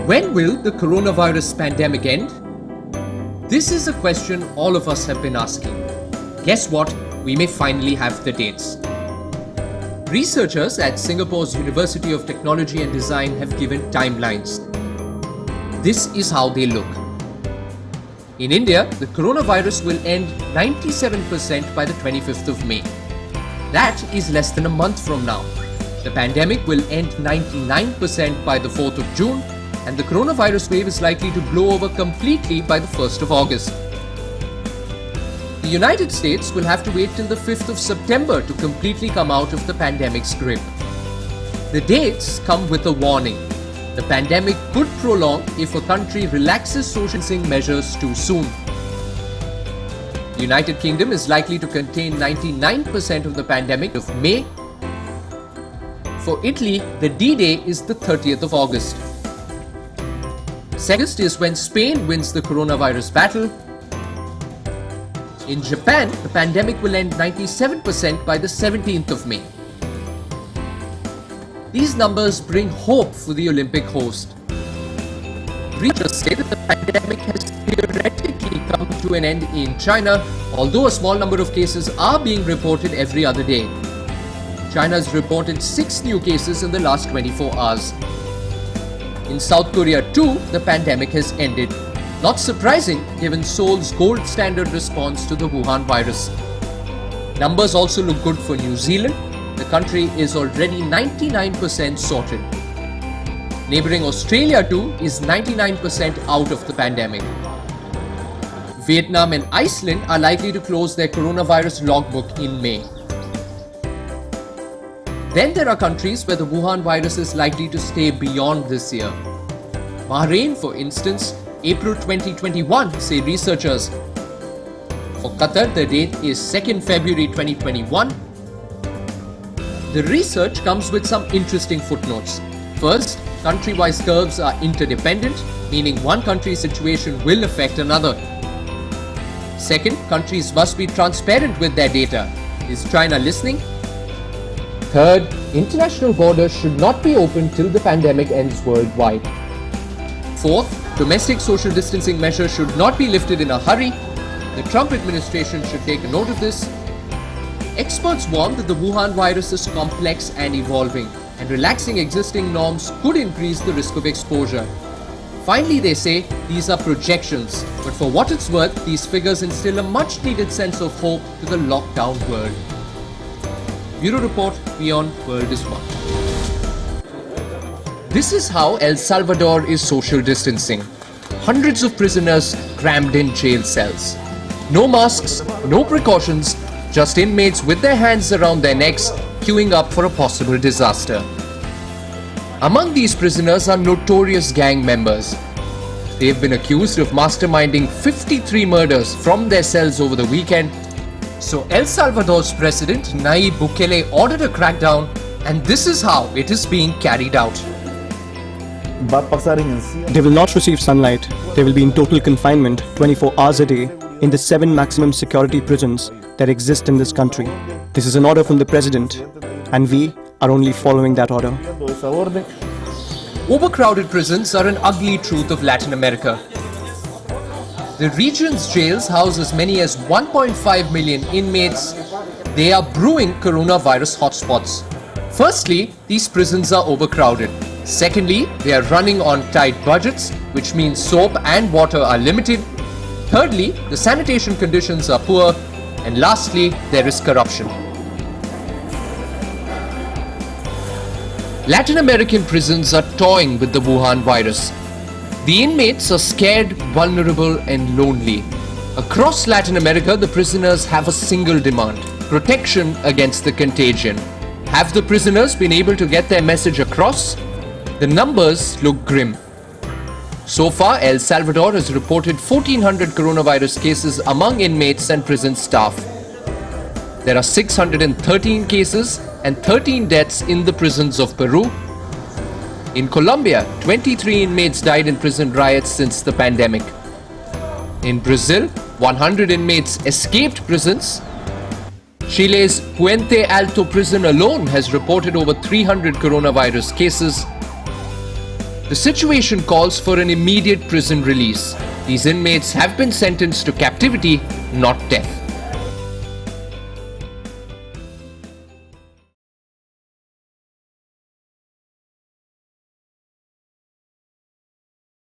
When will the coronavirus pandemic end? This is a question all of us have been asking. Guess what? We may finally have the dates. Researchers at Singapore's University of Technology and Design have given timelines. This is how they look. In India, the coronavirus will end 97% by the 25th of May. That is less than a month from now. The pandemic will end 99% by the 4th of June, and the coronavirus wave is likely to blow over completely by the 1st of August. The United States will have to wait till the 5th of September to completely come out of the pandemic's grip. The dates come with a warning. The pandemic could prolong if a country relaxes social distancing measures too soon. The United Kingdom is likely to contain 99% of the pandemic of May. For Italy, the D-Day is the 30th of August. August is when Spain wins the coronavirus battle. In Japan, the pandemic will end 97% by the 17th of May. These numbers bring hope for the Olympic host. Researchers say that the pandemic has theoretically come to an end in China, although a small number of cases are being reported every other day. China has reported 6 new cases in the last 24 hours. In South Korea too, the pandemic has ended. Not surprising given Seoul's gold standard response to the Wuhan virus. Numbers also look good for New Zealand. The country is already 99% sorted. Neighbouring Australia too is 99% out of the pandemic. Vietnam and Iceland are likely to close their coronavirus logbook in May. Then there are countries where the Wuhan virus is likely to stay beyond this year. Bahrain, for instance, April 2021, say researchers. For Qatar, the date is 2nd February 2021. The research comes with some interesting footnotes. First, country-wise curves are interdependent, meaning one country's situation will affect another. Second, countries must be transparent with their data. Is China listening? Third, international borders should not be open till the pandemic ends worldwide. Fourth, domestic social distancing measures should not be lifted in a hurry. The Trump administration should take a note of this. Experts warn that the Wuhan virus is complex and evolving, and relaxing existing norms could increase the risk of exposure. Finally, they say these are projections, but for what it's worth, these figures instill a much needed sense of hope to the lockdown world. Bureau Report, Beyond World is One. This is how El Salvador is social distancing. Hundreds of prisoners crammed in jail cells. No masks, no precautions, just inmates with their hands around their necks, queuing up for a possible disaster. Among these prisoners are notorious gang members. They have been accused of masterminding 53 murders from their cells over the weekend. So El Salvador's president, Nayib Bukele, ordered a crackdown, and this is how it is being carried out. They will not receive sunlight. They will be in total confinement 24 hours a day in the 7 maximum security prisons that exist in this country. This is an order from the president, and we are only following that order. Overcrowded prisons are an ugly truth of Latin America. The region's jails house as many as 1.5 million inmates. They are brewing coronavirus hotspots. Firstly, these prisons are overcrowded. Secondly, they are running on tight budgets, which means soap and water are limited. Thirdly, the sanitation conditions are poor. And lastly, there is corruption. Latin American prisons are toying with the Wuhan virus. The inmates are scared, vulnerable, and lonely. Across Latin America, the prisoners have a single demand: protection against the contagion. Have the prisoners been able to get their message across? The numbers look grim. So far, El Salvador has reported 1,400 coronavirus cases among inmates and prison staff. There are 613 cases and 13 deaths in the prisons of Peru. In Colombia, 23 inmates died in prison riots since the pandemic. In Brazil, 100 inmates escaped prisons. Chile's Puente Alto prison alone has reported over 300 coronavirus cases. The situation calls for an immediate prison release. These inmates have been sentenced to captivity, not death.